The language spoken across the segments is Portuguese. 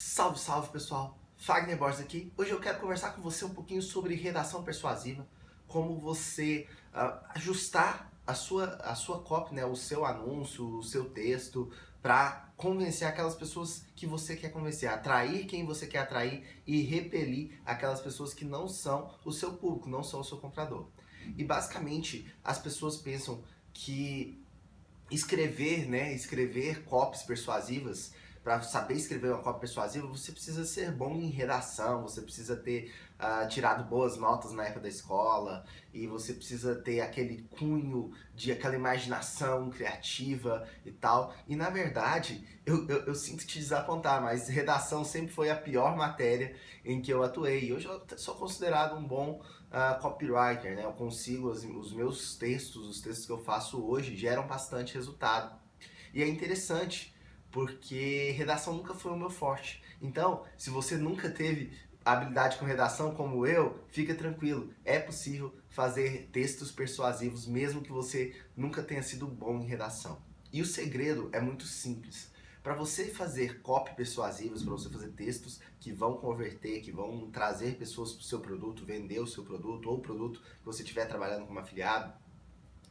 Salve, salve pessoal! Fagner Borges aqui. Hoje eu quero conversar com você um pouquinho sobre redação persuasiva, como você ajustar a sua copy, né, o seu anúncio, o seu texto, para convencer aquelas pessoas que você quer convencer, atrair quem você quer atrair e repelir aquelas pessoas que não são o seu público, não são o seu comprador. E basicamente as pessoas pensam que escrever copies persuasivas, para saber escrever uma copy persuasiva, você precisa ser bom em redação, você precisa ter tirado boas notas na época da escola, e você precisa ter aquele cunho de aquela imaginação criativa e tal. E na verdade, eu sinto te desapontar, mas redação sempre foi a pior matéria em que eu atuei. Hoje eu sou considerado um bom copywriter, né? Eu consigo, os meus textos, os textos que eu faço hoje geram bastante resultado. E é interessante, porque redação nunca foi o meu forte. Então, se você nunca teve habilidade com redação como eu, fica tranquilo. É possível fazer textos persuasivos, mesmo que você nunca tenha sido bom em redação. E o segredo é muito simples. Para você fazer copy persuasivos, para você fazer textos que vão converter, que vão trazer pessoas para o seu produto, vender o seu produto ou o produto que você estiver trabalhando como afiliado,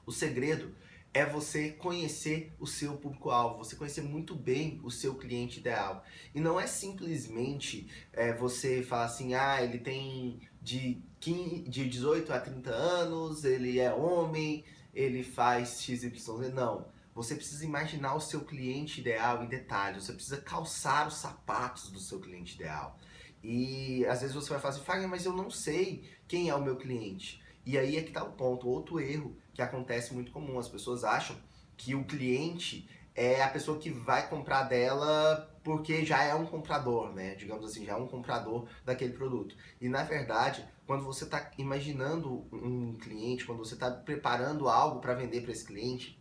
o segredo é você conhecer o seu público-alvo, você conhecer muito bem o seu cliente ideal. E não é simplesmente você falar assim, ele tem de 18 a 30 anos, ele é homem, ele faz XYZ. Não. Você precisa imaginar o seu cliente ideal em detalhes, você precisa calçar os sapatos do seu cliente ideal. E às vezes você vai falar assim, Fagner, mas eu não sei quem é o meu cliente. E aí é que está o ponto, outro erro que acontece muito comum. As pessoas acham que o cliente é a pessoa que vai comprar dela porque já é um comprador, né? Digamos assim, já é um comprador daquele produto. E na verdade, quando você está imaginando um cliente, quando você está preparando algo para vender para esse cliente,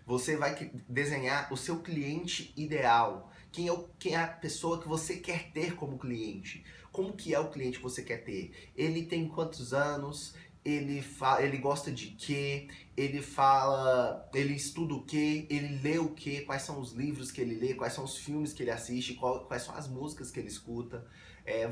você vai desenhar o seu cliente ideal. Quem é a pessoa que você quer ter como cliente? Como que é o cliente que você quer ter? Ele tem quantos anos? Ele gosta de quê? Ele estuda o quê? Ele lê o quê? Quais são os livros que ele lê? Quais são os filmes que ele assiste? Quais são as músicas que ele escuta?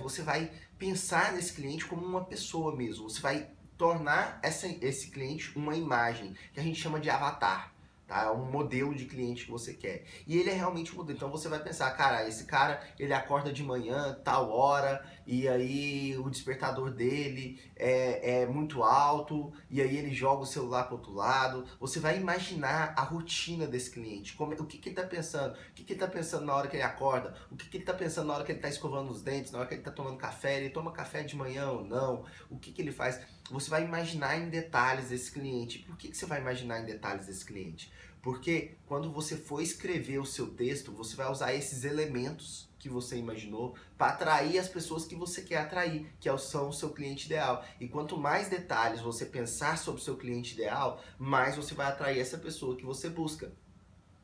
Você vai pensar nesse cliente como uma pessoa mesmo. Você vai tornar esse cliente uma imagem, que a gente chama de avatar. Tá? É um modelo de cliente que você quer. E ele é realmente um modelo. Então você vai pensar, cara, esse cara, ele acorda de manhã, tal hora, e aí o despertador dele é muito alto, e aí ele joga o celular pro outro lado. Você vai imaginar a rotina desse cliente. O que ele tá pensando? O que ele tá pensando na hora que ele acorda? O que ele tá pensando na hora que ele tá escovando os dentes? Na hora que ele tá tomando café? Ele toma café de manhã ou não? O que ele faz? Você vai imaginar em detalhes esse cliente. Por que você vai imaginar em detalhes esse cliente? Porque quando você for escrever o seu texto, você vai usar esses elementos que você imaginou para atrair as pessoas que você quer atrair, são o seu cliente ideal. E quanto mais detalhes você pensar sobre o seu cliente ideal, mais você vai atrair essa pessoa que você busca.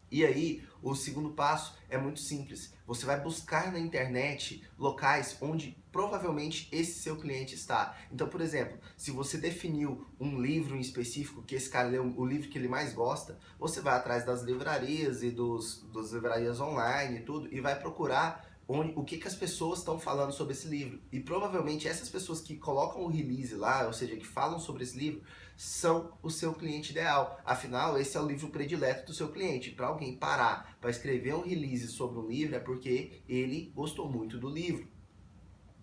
E aí, o segundo passo é muito simples. Você vai buscar na internet locais onde provavelmente esse seu cliente está. Então, por exemplo, se você definiu um livro em específico que esse cara leu, o livro que ele mais gosta, você vai atrás das livrarias e dos livrarias online e tudo, e vai procurar o que as pessoas estão falando sobre esse livro. E provavelmente essas pessoas que colocam o release lá, ou seja, que falam sobre esse livro, são o seu cliente ideal. Afinal, esse é o livro predileto do seu cliente. Para alguém parar para escrever um release sobre um livro é porque ele gostou muito do livro.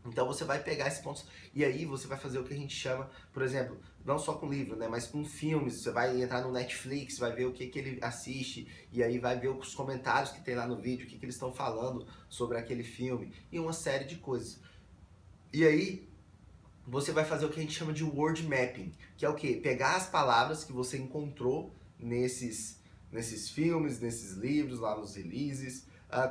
Então você vai pegar esses pontos e aí você vai fazer o que a gente chama, por exemplo, não só com livro, né, mas com filmes. Você vai entrar no Netflix, vai ver o que ele assiste e aí vai ver os comentários que tem lá no vídeo, o que eles estão falando sobre aquele filme e uma série de coisas. E aí você vai fazer o que a gente chama de word mapping, que é o quê? Pegar as palavras que você encontrou nesses filmes, nesses livros, lá nos releases,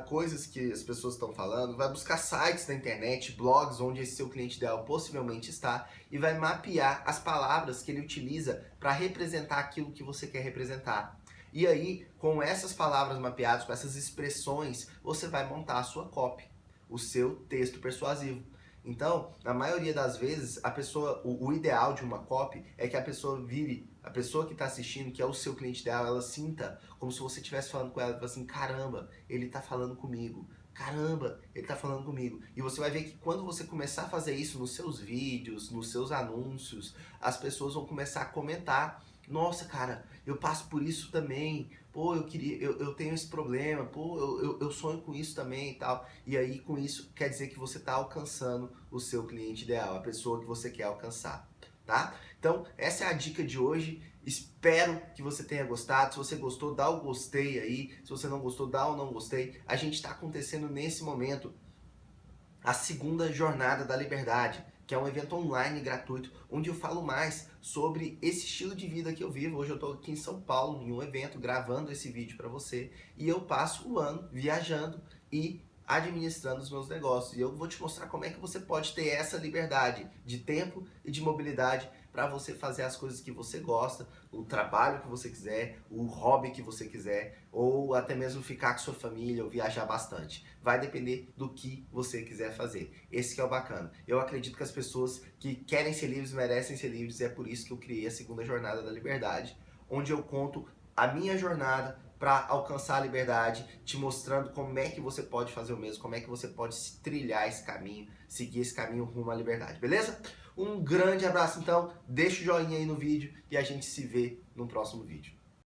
coisas que as pessoas estão falando, vai buscar sites na internet, blogs onde esse seu cliente ideal possivelmente está e vai mapear as palavras que ele utiliza para representar aquilo que você quer representar. E aí, com essas palavras mapeadas, com essas expressões, você vai montar a sua copy, o seu texto persuasivo. Então, na maioria das vezes, o ideal de uma copy é que a pessoa vire, a pessoa que está assistindo, que é o seu cliente ideal, ela sinta como se você estivesse falando com ela, assim, caramba, ele está falando comigo, caramba, ele tá falando comigo. E você vai ver que quando você começar a fazer isso nos seus vídeos, nos seus anúncios, as pessoas vão começar a comentar. Nossa, cara, eu passo por isso também. Pô, eu tenho esse problema. Pô, eu sonho com isso também e tal. E aí, com isso, quer dizer que você está alcançando o seu cliente ideal, a pessoa que você quer alcançar, tá? Então, essa é a dica de hoje. Espero que você tenha gostado. Se você gostou, dá o gostei aí. Se você não gostou, dá o não gostei. A gente está acontecendo nesse momento a segunda Jornada da Liberdade, que é um evento online gratuito, onde eu falo mais sobre esse estilo de vida que eu vivo. Hoje eu estou aqui em São Paulo, em um evento, gravando esse vídeo para você, e eu passo o ano viajando e administrando os meus negócios. E eu vou te mostrar como é que você pode ter essa liberdade de tempo e de mobilidade para você fazer as coisas que você gosta, o trabalho que você quiser, o hobby que você quiser, ou até mesmo ficar com sua família ou viajar bastante. Vai depender do que você quiser fazer. Esse que é o bacana. Eu acredito que as pessoas que querem ser livres merecem ser livres, e é por isso que eu criei a segunda Jornada da Liberdade, onde eu conto a minha jornada para alcançar a liberdade, te mostrando como é que você pode fazer o mesmo, como é que você pode trilhar esse caminho, seguir esse caminho rumo à liberdade, beleza? Um grande abraço então, deixa o joinha aí no vídeo e a gente se vê no próximo vídeo.